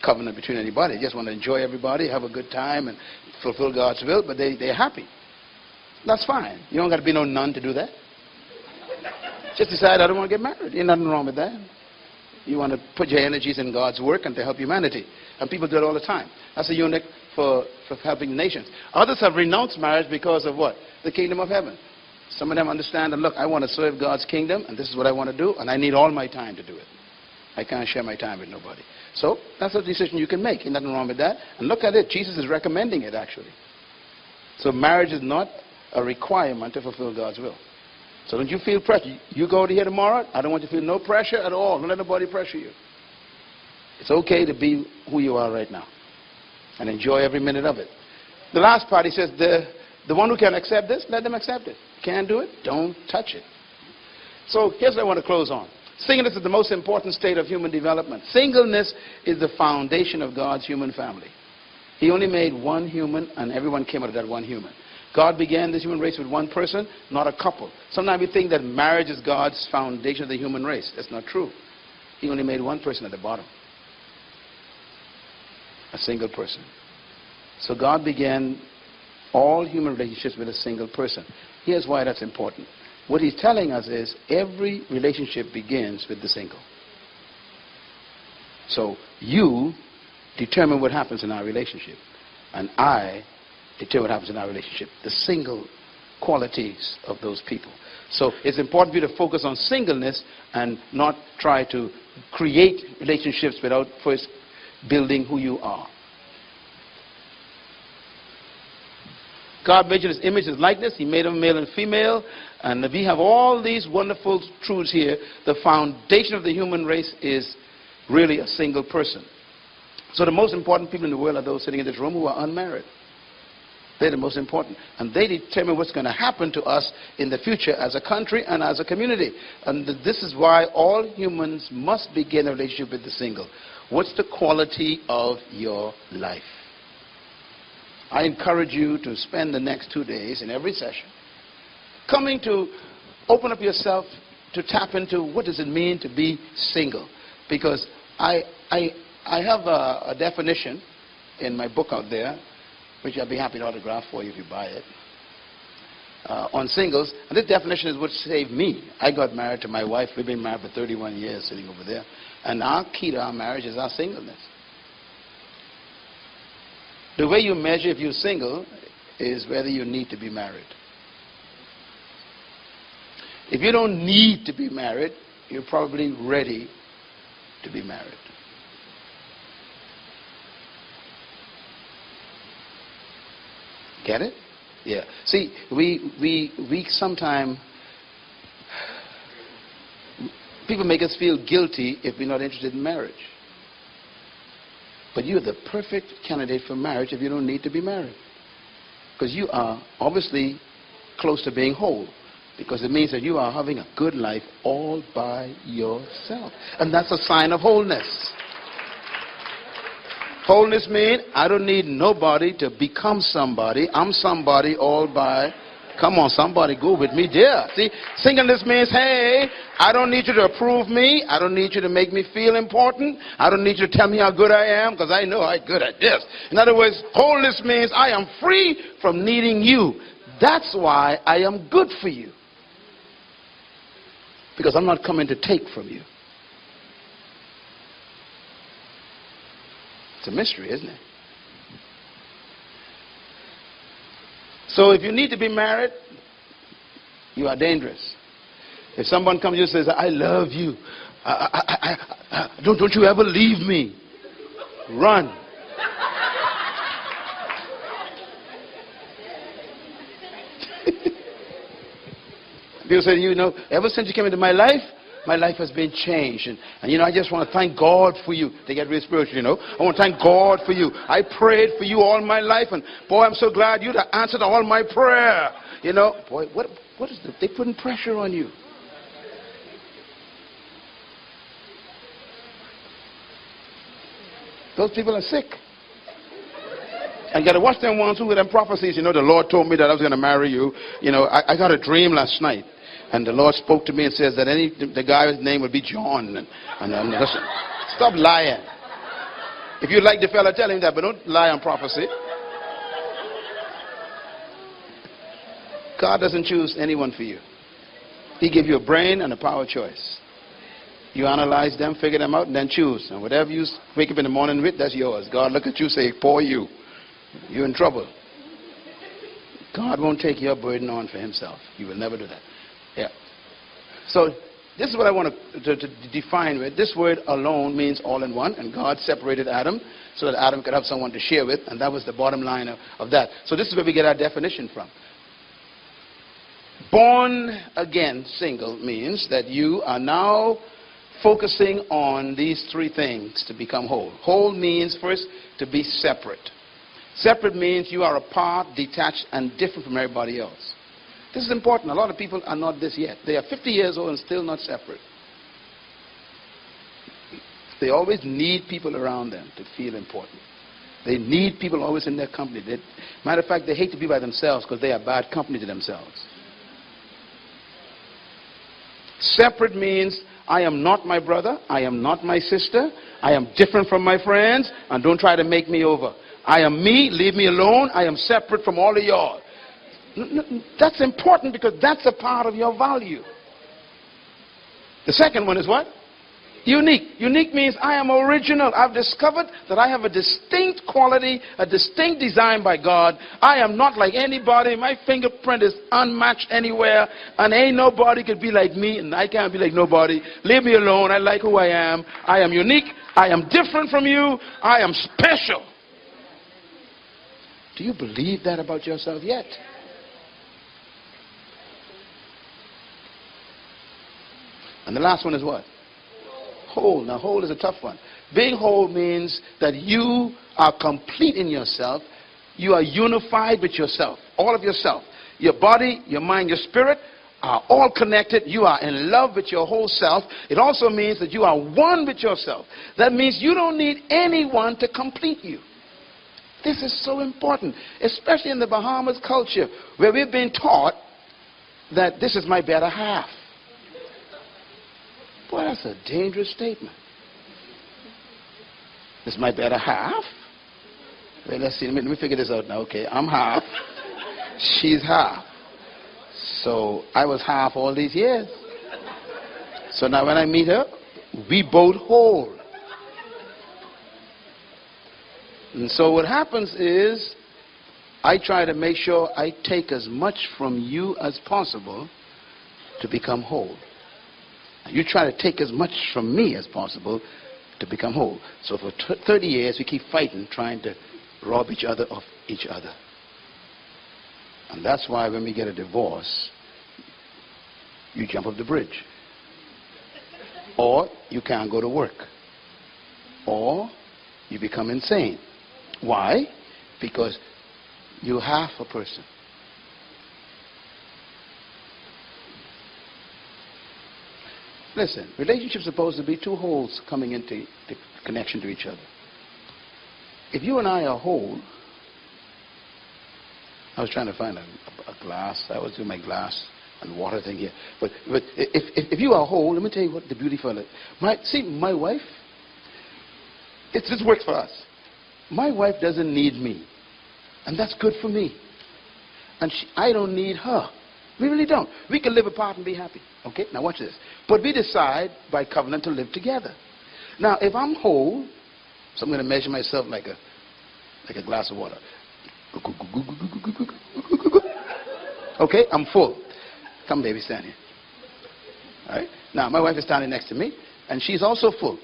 covenant between anybody. They just want to enjoy everybody, have a good time, and fulfill God's will, but they're happy. That's fine. You don't got to be no nun to do that. Just decide, I don't want to get married. Ain't nothing wrong with that. You want to put your energies in God's work and to help humanity. And people do it all the time. That's a unit for helping nations. Others have renounced marriage because of what? The kingdom of heaven. Some of them understand that, look, I want to serve God's kingdom, and this is what I want to do, and I need all my time to do it. I can't share my time with nobody. So that's a decision you can make. Ain't nothing wrong with that. And look at it. Jesus is recommending it, actually. So marriage is not a requirement to fulfill God's will. So don't you feel pressure. You go to here tomorrow, I don't want you to feel no pressure at all. Don't let nobody pressure you. It's okay to be who you are right now and enjoy every minute of it. The last part, he says, the one who can accept this, let them accept it. Can't do it, don't touch it. So here's what I want to close on. Singleness is the most important state of human development. Singleness is the foundation of God's human family. He only made one human, and everyone came out of that one human. God began this human race with one person, not a couple. Sometimes we think that marriage is God's foundation of the human race. That's not true. He only made one person at the bottom. A single person. So God began all human relationships with a single person. Here's why that's important. What he's telling us is every relationship begins with the single. So you determine what happens in our relationship, and I determine what happens in our relationship. The single qualities of those people. So it's important for you to focus on singleness and not try to create relationships without first building who you are. God made you in his image, his likeness. He made them male and female. And we have all these wonderful truths here. The foundation of the human race is really a single person. So the most important people in the world are those sitting in this room who are unmarried. They're the most important. And they determine what's going to happen to us in the future as a country and as a community. And this is why all humans must begin a relationship with the single. What's the quality of your life? I encourage you to spend the next 2 days in every session coming to open up yourself to tap into what does it mean to be single. Because I have a definition in my book out there, which I'll be happy to autograph for you if you buy it, on singles. And this definition is what saved me. I got married to my wife. We've been married for 31 years, sitting over there. And our key to our marriage is our singleness. The way you measure if you're single is whether you need to be married. If you don't need to be married, you're probably ready to be married. Get it? Yeah. See, we sometimes, people make us feel guilty if we're not interested in marriage. But you're the perfect candidate for marriage if you don't need to be married. Because you are obviously close to being whole. Because it means that you are having a good life all by yourself. And that's a sign of wholeness. Wholeness means I don't need nobody to become somebody. I'm somebody all by. Come on, somebody go with me there. See, singleness means, hey, I don't need you to approve me. I don't need you to make me feel important. I don't need you to tell me how good I am because I know I'm good at this. In other words, wholeness means I am free from needing you. That's why I am good for you. Because I'm not coming to take from you. It's a mystery, isn't it? So if you need to be married, you are dangerous. If someone comes to you and says, I love you, don't you ever leave me, run. People say, you know, ever since you came into my life has been changed. And you know, I just want to thank God for you. They get really spiritual, you know. I want to thank God for you. I prayed for you all my life. And boy, I'm so glad you answered all my prayer. You know, boy, what is this? They're putting pressure on you. Those people are sick. And you got to watch them ones who with them prophecies. You know, the Lord told me that I was going to marry you. You know, I got a dream last night. And the Lord spoke to me and says that the guy's name would be John. And listen, stop lying. If you like the fella, tell him that, but don't lie on prophecy. God doesn't choose anyone for you. He gives you a brain and a power choice. You analyze them, figure them out, and then choose. And whatever you wake up in the morning with, that's yours. God look at you, say, poor you. You're in trouble. God won't take your burden on for himself. He will never do that. Yeah. So this is what I want to define with. This word alone means all in one, and God separated Adam so that Adam could have someone to share with, and that was the bottom line of that. So this is where we get our definition from. Born again single means that you are now focusing on these three things to become whole. Whole means first to be separate. Separate means you are apart, detached, and different from everybody else. This is important. A lot of people are not this yet. They are 50 years old and still not separate. They always need people around them to feel important. They need people always in their company. Matter of fact, they hate to be by themselves because they are bad company to themselves. Separate means I am not my brother, I am not my sister, I am different from my friends, and don't try to make me over. I am me, leave me alone, I am separate from all of y'all. That's important because that's a part of your value. The second one is what? Unique. Unique means I am original. I've discovered that I have a distinct quality, a distinct design by God. I am not like anybody. My fingerprint is unmatched anywhere, and ain't nobody could be like me, and I can't be like nobody. Leave me alone. I like who I am. I am unique. I am different from you. I am special. Do you believe that about yourself yet? And the last one is what? Whole. Now, whole is a tough one. Being whole means that you are complete in yourself. You are unified with yourself, all of yourself. Your body, your mind, your spirit are all connected. You are in love with your whole self. It also means that you are one with yourself. That means you don't need anyone to complete you. This is so important, especially in the Bahamas culture, where we've been taught that this is my better half. Boy, that's a dangerous statement. This is my better half? Well, let's see. Let me figure this out now. Okay, I'm half. She's half. So I was half all these years. So now when I meet her, we both whole. And so what happens is I try to make sure I take as much from you as possible to become whole. You try to take as much from me as possible to become whole. So for 30 years, we keep fighting, trying to rob each other of each other. And that's why when we get a divorce, you jump off the bridge. Or you can't go to work. Or you become insane. Why? Because you're half a person. Listen, relationships are supposed to be two wholes coming into the connection to each other. If you and I are whole, I was trying to find a glass. I was doing my glass and water thing here. But if you are whole, let me tell you what the beauty for it. My wife, this works for us. My wife doesn't need me. And that's good for me. And I don't need her. We really don't. We can live apart and be happy. Okay? Now watch this. But we decide by covenant to live together. Now, if I'm whole, so I'm going to measure myself like a glass of water. Okay? I'm full. Come, baby, stand here. All right? Now, my wife is standing next to me, and she's also full.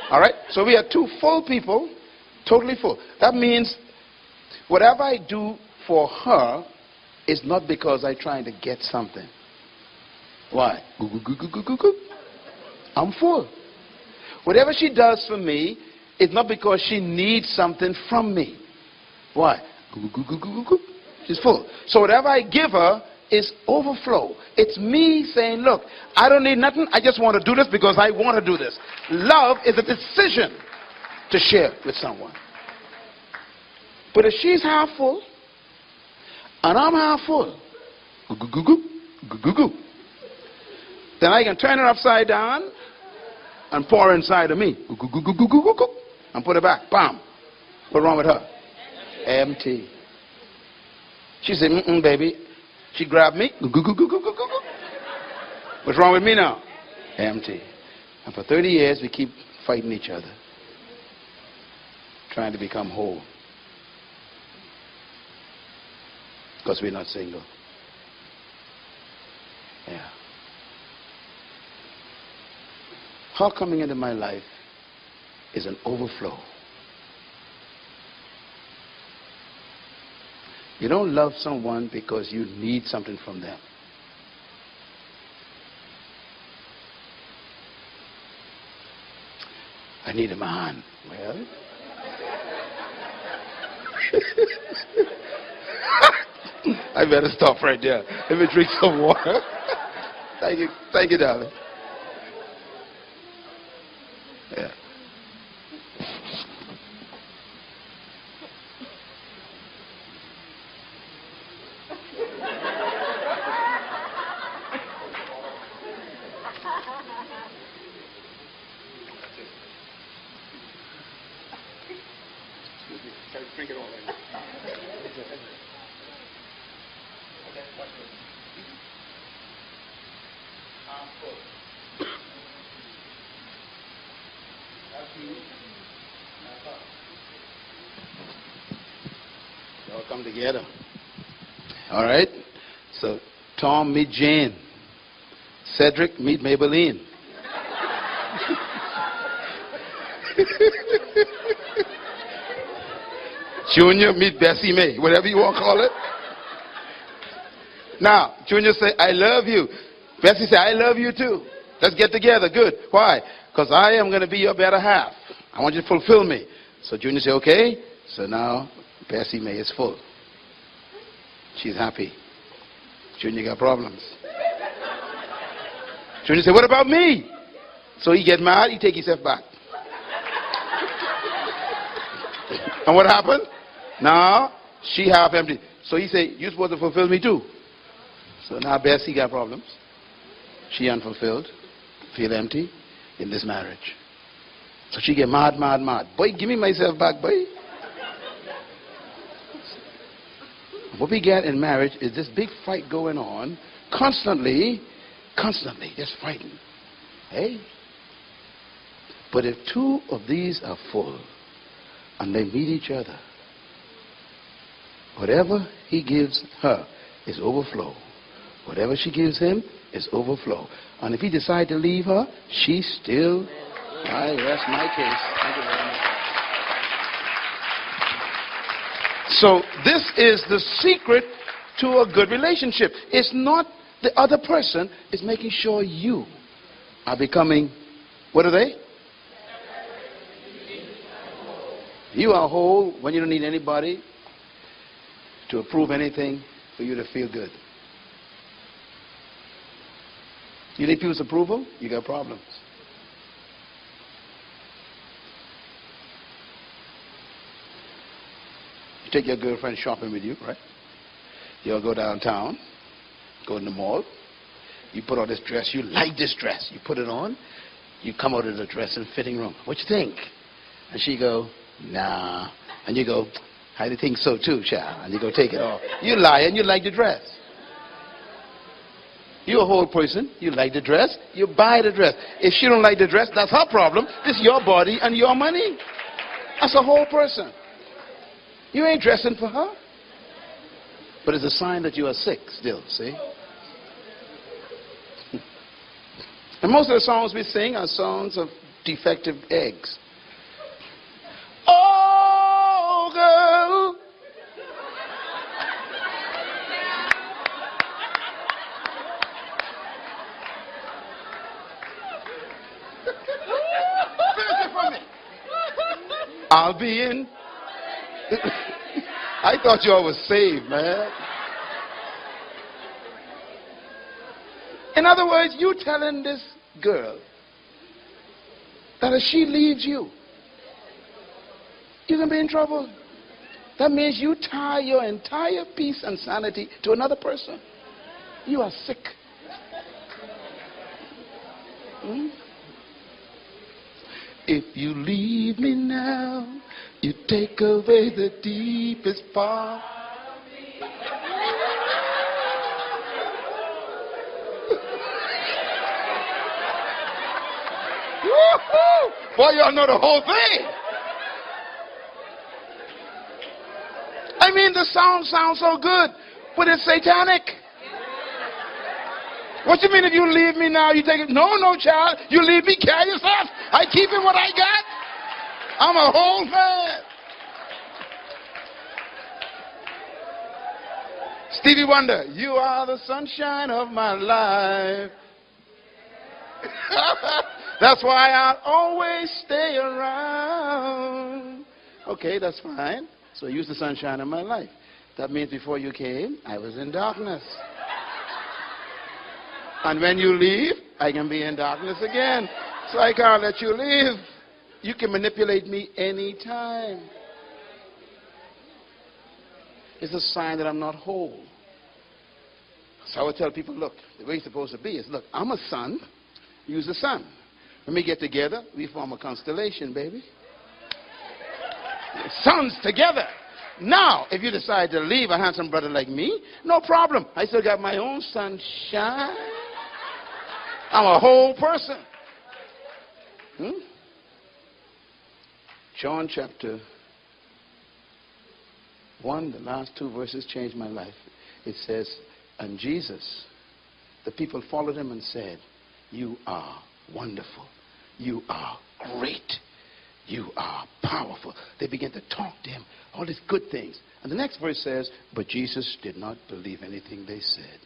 All right? So we are two full people, totally full. That means whatever I do for her, it's not because I'm trying to get something. Why? I'm full. Whatever she does for me, it's not because she needs something from me. Why? She's full. So whatever I give her is overflow. It's me saying, look, I don't need nothing. I just want to do this because I want to do this. Love is a decision to share with someone. But if she's half full, and I'm half full, then I can turn it upside down and pour inside of me and put it back. Bam. What's wrong with her? Empty. She said, baby. She grabbed me. What's wrong with me now? Empty. And for 30 years, we keep fighting each other, trying to become whole. Because we're not single. Yeah. Her coming into my life is an overflow. You don't love someone because you need something from them. I need a man. Well, I better stop right there. Let me drink some water. Thank you, darling. Yeah. Drink it all in. All come together. All right. So Tom meet Jane. Cedric meet Maybelline. Junior meet Bessie May, whatever you want to call it. Now, Junior say, I love you. Bessie say, I love you too. Let's get together. Good. Why? Because I am going to be your better half. I want you to fulfill me. So Junior say, okay. So now Bessie May is full. She's happy. Junior got problems. Junior say, what about me? So he get mad, he take himself back. And what happened? Now, she half empty. So he say, you're supposed to fulfill me too. So now Bessie got problems. She unfulfilled, feel empty in this marriage. So she get mad. Boy, give me myself back, boy. What we get in marriage is this big fight going on, constantly, just fighting. Hey? But if two of these are full, and they meet each other, whatever he gives her is overflow. Whatever she gives him is overflow. And if he decides to leave her, she still, I rest my case. Thank you very much. So this is the secret to a good relationship. It's not the other person, it's making sure you are becoming, what are they? You are whole when you don't need anybody to approve anything for you to feel good. You need people's approval, you got problems. You take your girlfriend shopping with you, right? You all go downtown, go in the mall. You put on this dress, you like this dress. You put it on, you come out of the dressing fitting room. What you think? And she go, nah. And you go, I think so too, child. And you go take it off. You lie and you like the dress. You're a whole person. You like the dress. You buy the dress. If she don't like the dress, that's her problem. This is your body and your money. That's a whole person. You ain't dressing for her. But it's a sign that you are sick still, see? And most of the songs we sing are songs of defective eggs. Oh, girl. I'll be in. I thought y'all was saved, man. In other words, you telling this girl that if she leaves you, you're going to be in trouble. That means you tie your entire peace and sanity to another person. You are sick. If you leave me now, you take away the deepest part of me. Woo-hoo! Boy, y'all know the whole thing. I mean, the song sounds so good, but it's satanic. What you mean if you leave me now, you take it? No, no, child. You leave me, carry yourself. I keep it what I got. I'm a whole man. Stevie Wonder, you are the sunshine of my life. That's why I'll always stay around. Okay, that's fine. So use the sunshine in my life. That means before you came, I was in darkness. And when you leave, I can be in darkness again. So I can't let you leave. You can manipulate me anytime. It's a sign that I'm not whole. So I would tell people, look, the way it's supposed to be is, look, I'm a sun, you's a sun. When we get together, we form a constellation, baby. Suns together. Now, if you decide to leave a handsome brother like me, no problem. I still got my own sunshine. I'm a whole person. John chapter 1, the last 2 verses changed my life. It says, and Jesus, the people followed him and said, you are wonderful. You are great. You are powerful. They began to talk to him, all these good things. And the next verse says, but Jesus did not believe anything they said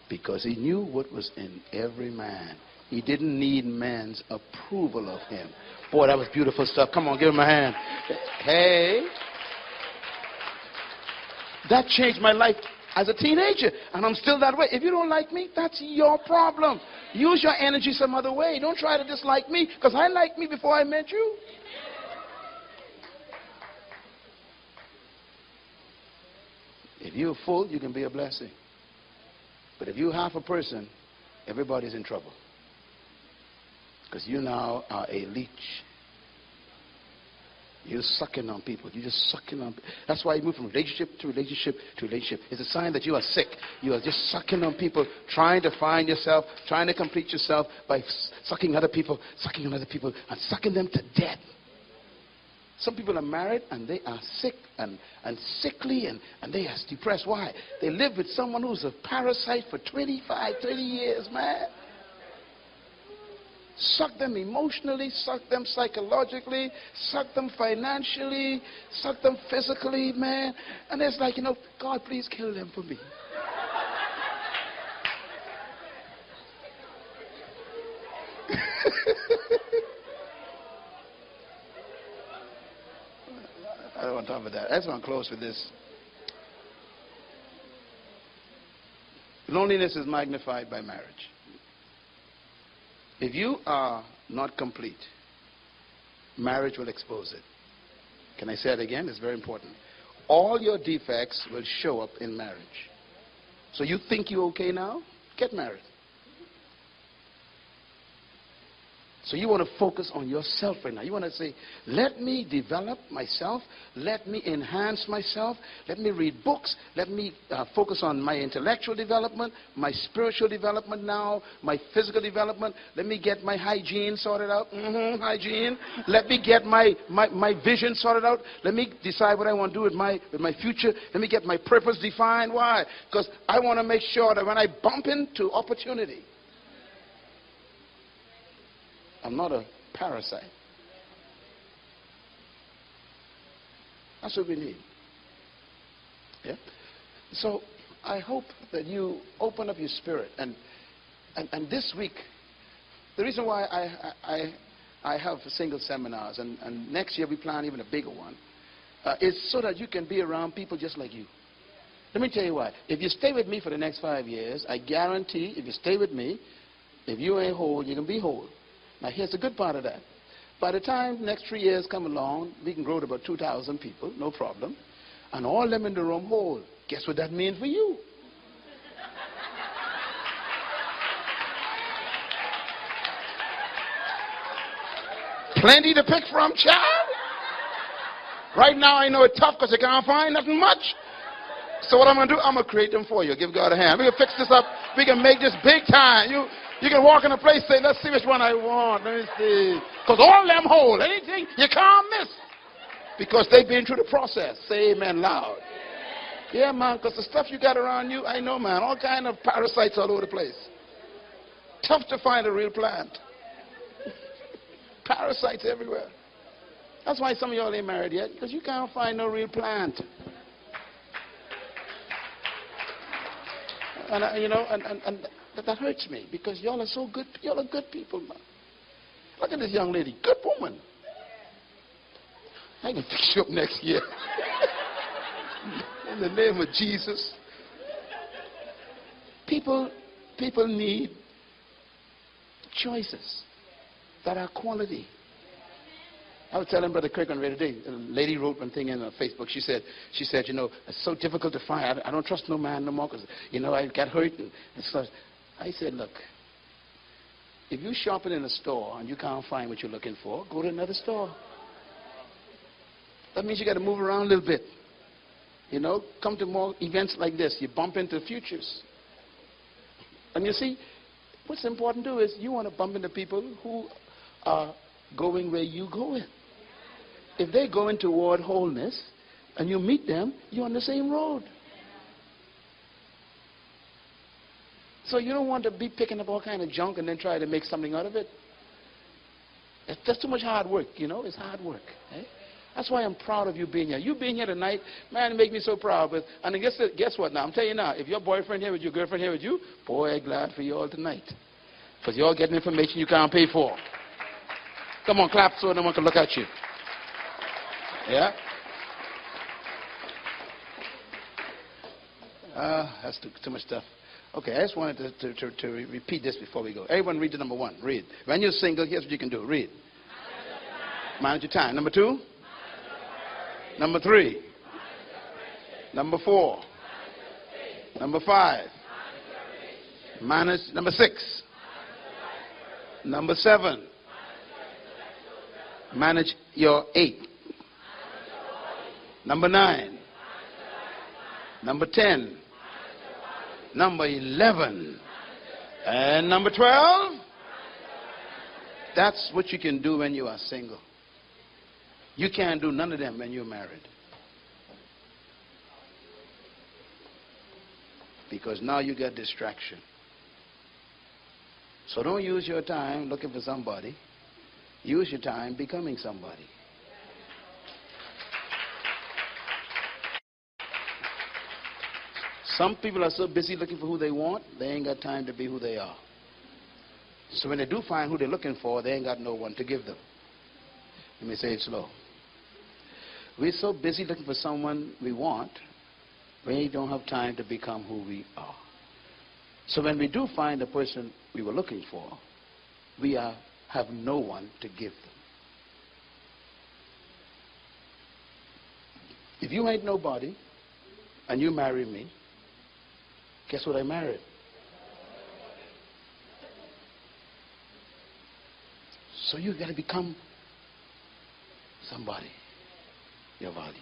because he knew what was in every man. He didn't need man's approval of him. Boy, that was beautiful stuff. Come on, give him a hand. Hey. That changed my life as a teenager, and I'm still that way. If you don't like me, that's your problem. Use your energy some other way. Don't try to dislike me, because I liked me before I met you. If you're full, you can be a blessing. But if you're half a person, everybody's in trouble. Because you now are a leech. You're sucking on people. You're just sucking on people. That's why you move from relationship to relationship to relationship. It's a sign that you are sick. You are just sucking on people, trying to find yourself, trying to complete yourself by sucking other people, sucking on other people, and sucking them to death. Some people are married and they are sick and sickly and they are depressed. Why? They live with someone who's a parasite for 25, 30 years, man. Suck them emotionally, suck them psychologically, suck them financially, suck them physically, man. And it's like, God, please kill them for me. I don't want to talk about that. I just want to close with this. Loneliness is magnified by marriage. If you are not complete, marriage will expose it. Can I say it again? It's very important. All your defects will show up in marriage. So you think you're okay now? Get married. So you want to focus on yourself right now. You want to say, let me develop myself. Let me enhance myself. Let me read books. Let me focus on my intellectual development, my spiritual development now, my physical development. Let me get my hygiene sorted out. Hygiene. Let me get my vision sorted out. Let me decide what I want to do with my future. Let me get my purpose defined. Why? Because I want to make sure that when I bump into opportunity, I'm not a parasite. That's what we need. Yeah? So I hope that you open up your spirit. And this week, the reason why I have single seminars, and next year we plan even a bigger one, is so that you can be around people just like you. Let me tell you why. If you stay with me for the next 5 years, I guarantee if you stay with me, if you ain't whole, you can be whole. Now, here's the good part of that. By the time next 3 years come along, we can grow to about 2,000 people, no problem. And all them in the room whole. Guess what that means for you? Plenty to pick from, child. Right now, I know it's tough because you can't find nothing much. So what I'm going to do, I'm going to create them for you. Give God a hand. We can fix this up. We can make this big time. You can walk in a place and say, let's see which one I want. Let me see. Because all them hold. Anything you can't miss. Because they've been through the process. Say amen loud. Yeah, man, because the stuff you got around you, I know, man. All kind of parasites all over the place. Tough to find a real plant. Parasites everywhere. That's why some of y'all ain't married yet. Because you can't find no real plant. And that hurts me because y'all are so good. Y'all are good people, man. Look at this young lady. Good woman. I can fix you up next year. In the name of Jesus. People need choices that are quality. I was telling Brother Kirk on the today, a lady wrote one thing in Facebook. She said, you know, it's so difficult to find. I don't trust no man no more because, you know, I got hurt and stuff. I said, look, if you're shopping in a store and you can't find what you're looking for, go to another store. That means you got to move around a little bit. You know, come to more events like this. You bump into futures. And you see, what's important to do is you want to bump into people who are going where you're going. If they're going toward wholeness and you meet them, you're on the same road. So you don't want to be picking up all kind of junk and then try to make something out of it. That's too much hard work, you know. It's hard work. Eh? That's why I'm proud of you being here. You being here tonight, man, it makes me so proud. But and guess what now? I'm telling you now, if your boyfriend here with you, girlfriend here with you, boy, I'm glad for you all tonight. Because you all getting information you can't pay for. Come on, clap so no one can look at you. Yeah? That's too much stuff. Okay, I just wanted to repeat this before we go. Everyone read the number one. Read. When you're single, here's what you can do. Read. Manage your time. Number two. Number three. Number four. Number five. Manage. Number six. Number seven. Manage your 8. Number 9. Number 10. Number 11. And number 12. That's what you can do when you are single. You can't do none of them when you're married. Because now you got distraction. So don't use your time looking for somebody. Use your time becoming somebody. Some people are so busy looking for who they want, they ain't got time to be who they are. So when they do find who they're looking for, they ain't got no one to give them. Let me say it slow. We're so busy looking for someone we want, we don't have time to become who we are. So when we do find the person we were looking for, we have no one to give them. If you ain't nobody and you marry me, guess what I married? So you got to become somebody, your value.